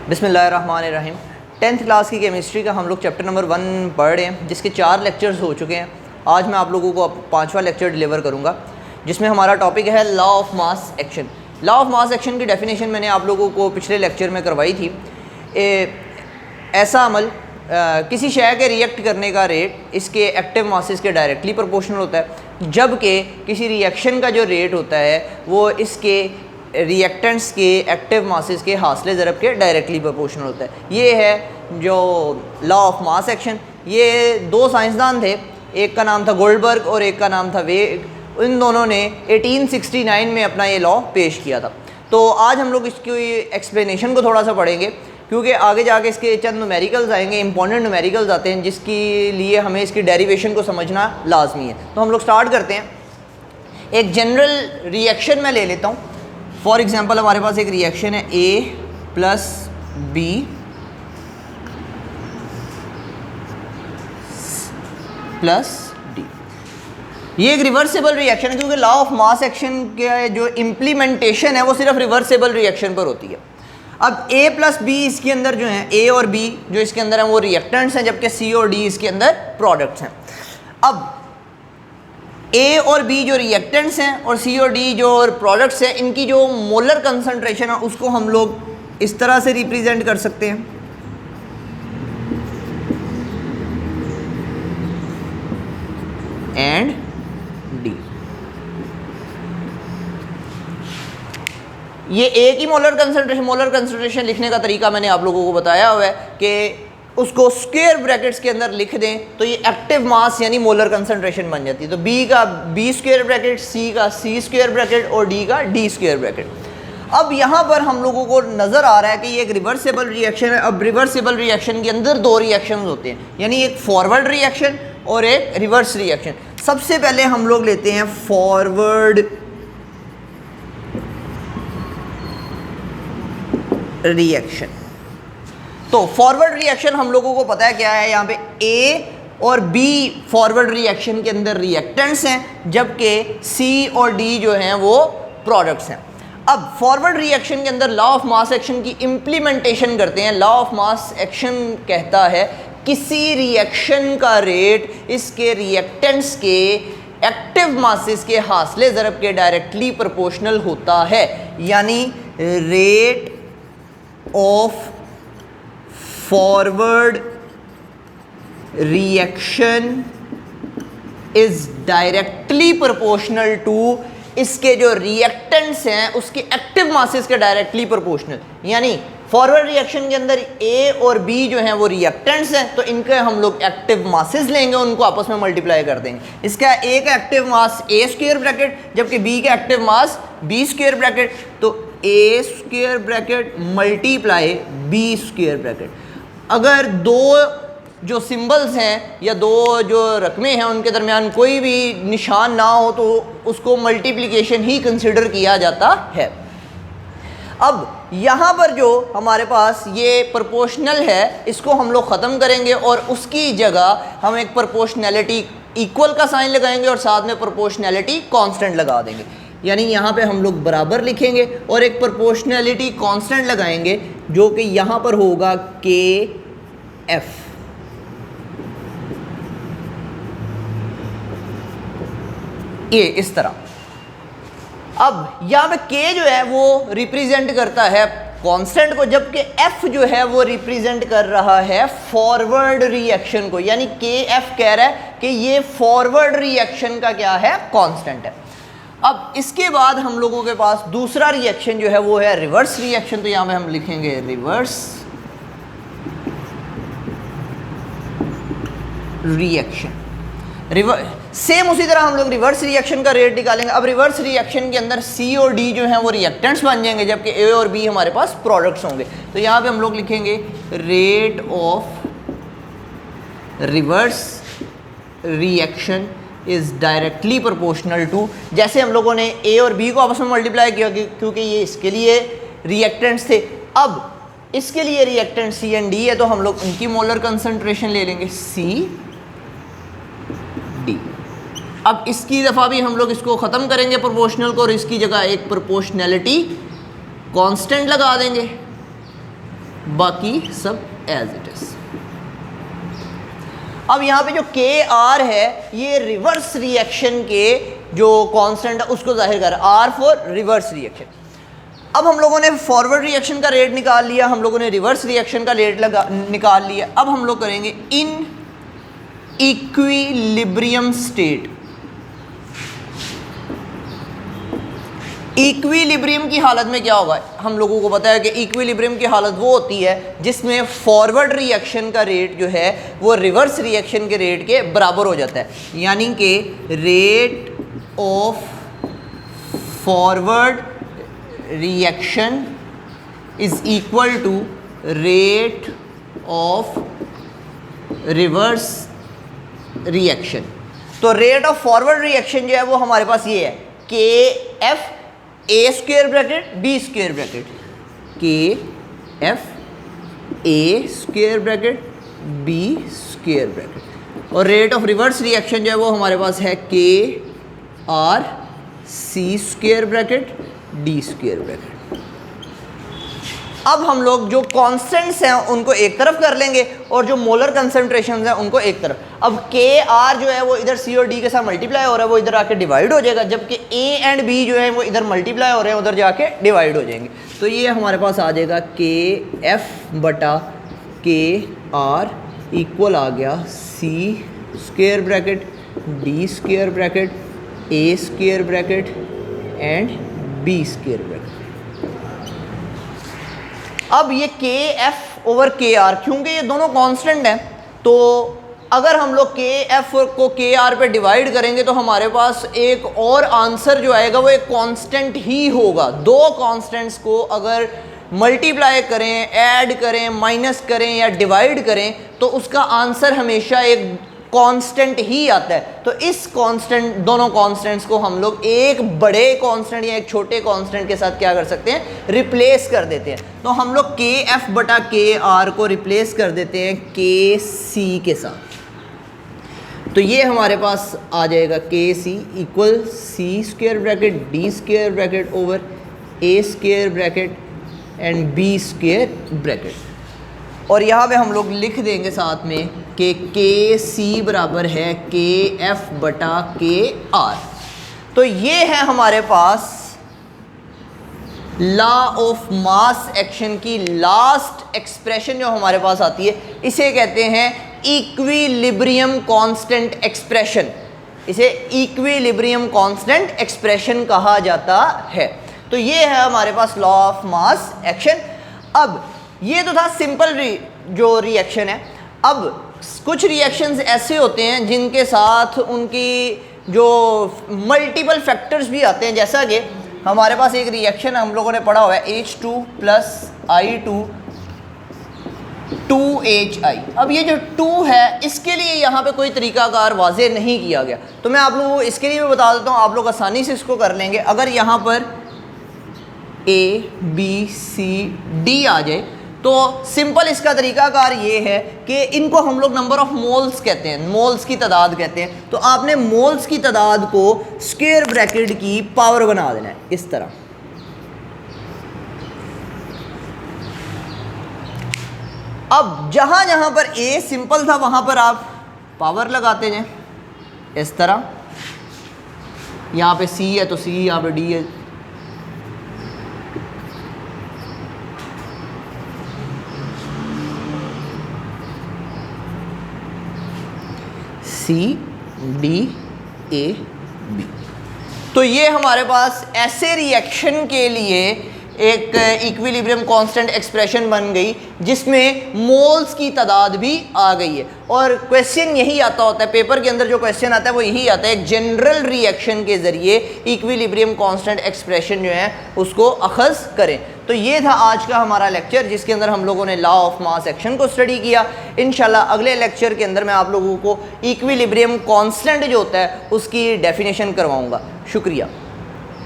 बिस्मिल्लाहिर्रहमानिर्रहीम। 10th class की chemistry का हम लोग चैप्टर नंबर 1 पढ़ रहे हैं, जिसके 4 लेक्चर्स हो चुके हैं। आज मैं आप लोगों को 5वां लेक्चर डिलीवर करूंगा, जिसमें हमारा टॉपिक है law of mass action. Law of mass action की डेफिनेशन मैंने आप लोगों को पिछले लेक्चर में करवाई थी। ऐसा अमल किसी शय के रिएक्ट करने का रेट इसके एक्टिव मासेस के डायरेक्टली प्रोपोर्शनल होता है, जबकि किसी रिएक्शन का जो रेट होता है वो इसके रिएक्टेंट्स के एक्टिव मासेस के हासिल ज़रब के डायरेक्टली प्रोपोर्शनल होता है। ये है जो लॉ ऑफ मास एक्शन। ये 2 साइंसदान थे, एक का नाम था गोल्डबर्ग और एक का नाम था वेग। इन दोनों ने 1869 में अपना ये लॉ पेश किया था। तो आज हम लोग इसकी एक्सप्लेनेशन को थोड़ा सा पढ़ेंगे, क्योंकि आगे जाके इसके चंद न्यूमेरिकल्स आएंगे, इंपॉर्टेंट न्यूमेरिकल्स आते हैं, जिसके लिए हमें इसकी डेरिवेशन को समझना लाजमी है। तो हम लोग स्टार्ट करते हैं। एक जनरल रिएक्शन मैं ले लेता हूँ। फॉर एग्जांपल हमारे पास एक रिएक्शन है A plus B plus D। ये एक रिवर्सेबल रिएक्शन है, क्योंकि लॉ ऑफ मास एक्शन के जो इम्प्लीमेंटेशन है वो सिर्फ रिवर्सेबल रिएक्शन पर होती है। अब A प्लस B इसके अंदर जो है, A और B जो इसके अंदर हैं वो रिएक्टेंट्स हैं, जबकि C और D इसके अंदर प्रोडक्ट्स हैं। अब A और B जो रिएक्टेंट्स हैं और C और D जो प्रोडक्ट्स हैं, इनकी जो मोलर कंसंट्रेशन है उसको हम लोग इस तरह से रिप्रेजेंट कर सकते हैं। And D। ये A की मोलर कंसंट्रेशन लिखने का तरीका मैंने आप लोगों को बताया हुआ है कि उसको स्क्वायर ब्रैकेट्स के अंदर लिख दें तो ये एक्टिव मास यानी मोलर कंसंट्रेशन बन जाती है। तो B का B स्क्वायर ब्रैकेट, C का C स्क्वायर ब्रैकेट और D का D स्क्वायर ब्रैकेट। अब यहाँ पर हम लोगों को नज़र आ रहा है कि ये एक रिवर्सेबल रिएक्शन है। अब रिवर्सेबल रिएक्शन के अंदर 2 रिएक्शंस होते हैं, यानी एक फॉरवर्ड रिएक्शन और एक रिवर्स रिएक्शन। सबसे पहले हम लोग लेते हैं फॉरवर्ड रिएक्शन। तो फॉरवर्ड रिएक्शन हम लोगों को पता है क्या है, यहाँ पे A और B फॉरवर्ड रिएक्शन के अंदर रिएक्टेंट्स हैं, जबकि C और D जो हैं वो प्रोडक्ट्स हैं। अब फॉरवर्ड रिएक्शन के अंदर लॉ ऑफ मास एक्शन की इम्प्लीमेंटेशन करते हैं। लॉ ऑफ मास एक्शन कहता है किसी रिएक्शन का रेट इसके रिएक्टेंट्स के एक्टिव मासेस के हासिल ज़रब के डायरेक्टली प्रोपोर्शनल होता है, यानी rate of forward reaction is directly proportional to इसके जो रिएक्टेंट्स हैं उसके एक्टिव मासेस के डायरेक्टली प्रोपोर्शनल। यानी फॉरवर्ड रिएक्शन के अंदर A और B जो हैं वो रिएक्टेंट्स हैं, तो इनके हम लोग एक्टिव मासेस लेंगे, उनको आपस में मल्टीप्लाई कर देंगे। इसका A का active mass A square bracket, जबकि B का active mass B square bracket. तो A square bracket multiply B square bracket. अगर 2 जो सिंबल्स हैं या 2 जो रकमें हैं उनके दरमियान कोई भी निशान ना हो तो उसको मल्टीप्लिकेशन ही कंसिडर किया जाता है। अब यहाँ पर जो हमारे पास ये प्रोपोर्शनल है, इसको हम लोग ख़त्म करेंगे और उसकी जगह हम एक प्रोपोर्शनैलिटी इक्वल का साइन लगाएंगे और साथ में प्रोपोर्शनैलिटी कांस्टेंट लगा देंगे। यानी यहाँ पे हम लोग बराबर लिखेंगे और एक प्रोपोर्शनैलिटी कांस्टेंट लगाएंगे, जो कि यहाँ पर होगा KF। ये इस तरह। अब यहाँ पे K जो है वो रिप्रेजेंट करता है कांस्टेंट को, जबकि F जो है वो रिप्रेजेंट कर रहा है फॉरवर्ड रिएक्शन को। यानी KF कह रहा है कि ये फॉरवर्ड रिएक्शन का क्या है, कांस्टेंट है। अब इसके बाद हम लोगों के पास दूसरा रिएक्शन जो है वो है रिवर्स रिएक्शन। तो यहाँ पे हम लिखेंगे रिवर्स रिएक्शन। सेम उसी तरह हम लोग रिवर्स रिएक्शन का रेट निकालेंगे। अब रिवर्स रिएक्शन के अंदर C और D जो हैं वो रिएक्टेंट्स बन जाएंगे, जबकि A और B हमारे पास प्रोडक्ट्स होंगे। तो यहाँ पे हम लोग लिखेंगे rate of reverse reaction is directly proportional to, जैसे हम लोगों ने A और B को आपस में मल्टीप्लाई किया क्योंकि ये इसके लिए रिएक्टेंट्स थे। अब इसके लिए रिएक्टेंट C एंड D है, तो हम लोग उनकी मोलर कंसंट्रेशन ले लेंगे C D। अब इसकी दफ़ा भी हम लोग इसको ख़त्म करेंगे प्रोपोर्शनल को, और इसकी जगह एक प्रोपोर्शनैलिटी कांस्टेंट लगा देंगे। बाकी सब एज इट इज। अब यहाँ पे जो के आर है ये रिवर्स रिएक्शन के जो कांस्टेंट है उसको जाहिर कर, आर फॉर रिवर्स रिएक्शन। अब हम लोगों ने फॉरवर्ड रिएक्शन का रेट निकाल लिया, हम लोगों ने रिवर्स रिएक्शन का रेट निकाल लिया। अब हम लोग करेंगे इन इक्विलिब्रियम स्टेट। इक्विलिब्रियम की हालत में क्या होगा, हम लोगों को पता है कि इक्विलिब्रियम की हालत वो होती है जिसमें फॉरवर्ड रिएक्शन का रेट जो है वो रिवर्स रिएक्शन के रेट के बराबर हो जाता है, यानी कि rate of forward reaction is equal to rate of reverse reaction. तो रेट ऑफ फॉरवर्ड रिएक्शन जो है वो हमारे पास ये है K F A square bracket B square bracket, K F A square bracket B square bracket, और rate of reverse reaction जो है वो हमारे पास है K R C square bracket D square bracket. अब हम लोग जो कांस्टेंट्स हैं उनको एक तरफ कर लेंगे और जो मोलर कंसंट्रेशंस हैं उनको एक तरफ। अब के आर जो है वो इधर सी और डी के साथ मल्टीप्लाई हो रहा है, वो इधर आके डिवाइड हो जाएगा, जबकि ए एंड बी जो है वो इधर मल्टीप्लाई हो रहे हैं, उधर जाके डिवाइड हो जाएंगे। तो ये हमारे पास आ जाएगा के एफ बटा के आर इक्वल आ गया C square bracket D square bracket A square bracket and B square bracket. अब ये के एफ ओवर के आर, क्योंकि ये दोनों कांस्टेंट हैं, तो अगर हम लोग के एफ को के आर पे डिवाइड करेंगे तो हमारे पास एक और आंसर जो आएगा वो एक कांस्टेंट ही होगा। दो कांस्टेंट्स को अगर मल्टीप्लाई करें, ऐड करें, माइनस करें या डिवाइड करें तो उसका आंसर हमेशा एक कांस्टेंट ही आता है। तो इस कांस्टेंट, दोनों कांस्टेंट्स को हम लोग एक बड़े कांस्टेंट या एक छोटे कांस्टेंट के साथ क्या कर सकते हैं, रिप्लेस कर देते हैं। तो हम लोग के एफ बटा के आर को रिप्लेस कर देते हैं के सी के साथ। तो ये हमारे पास आ जाएगा K C equal C square bracket D square bracket over A square bracket and B square bracket, और यहाँ पे हम लोग लिख देंगे साथ में कि के सी बराबर है के एफ बटा के आर। तो ये है हमारे पास लॉ ऑफ मास एक्शन की लास्ट एक्सप्रेशन जो हमारे पास आती है, इसे कहते हैं इक्विलिब्रियम कांस्टेंट एक्सप्रेशन। इसे इक्विलिब्रियम कांस्टेंट एक्सप्रेशन कहा जाता है। तो ये है हमारे पास लॉ ऑफ मास एक्शन। अब ये तो था सिंपल जो रिएक्शन है। अब कुछ रिएक्शंस ऐसे होते हैं जिनके साथ उनकी जो मल्टीपल फैक्टर्स भी आते हैं, जैसा कि हमारे पास एक रिएक्शन हम लोगों ने पढ़ा हुआ है H2 प्लस I2 2HI। अब ये जो 2 है इसके लिए यहाँ पे कोई तरीकाकार वाजे नहीं किया गया, तो मैं आप लोगों को इसके लिए भी बता देता हूँ, आप लोग आसानी से इसको कर लेंगे। अगर यहाँ पर ABCD आ जाए तो सिंपल इसका तरीकाकार ये है कि इनको हम लोग नंबर ऑफ मोल्स कहते हैं, मोल्स की तादाद कहते हैं। तो आपने मोल्स की तादाद को स्क्वायर ब्रैकेट की पावर बना देना है इस तरह। अब जहां जहां पर ए सिंपल था वहां पर आप पावर लगाते जाएं इस तरह। यहां पे सी है तो सी, यहां पे डी है, सी डी ए बी। तो ये हमारे पास ऐसे रिएक्शन के लिए एक इक्विलिब्रियम कांस्टेंट एक्सप्रेशन बन गई जिसमें मोल्स की तादाद भी आ गई है। और क्वेश्चन यही आता होता है, पेपर के अंदर जो क्वेश्चन आता है वो यही आता है, एक जनरल रिएक्शन के ज़रिए इक्विलिब्रियम कांस्टेंट एक्सप्रेशन जो है उसको अखज़ करें। तो ये था आज का हमारा लेक्चर जिसके अंदर हम लोगों ने लॉ ऑफ मास एक्शन को स्टडी किया। इंशाल्लाह अगले लेक्चर के अंदर मैं आप लोगों को इक्विलिब्रियम कांस्टेंट जो होता है उसकी डेफिनेशन करवाऊँगा। शुक्रिया।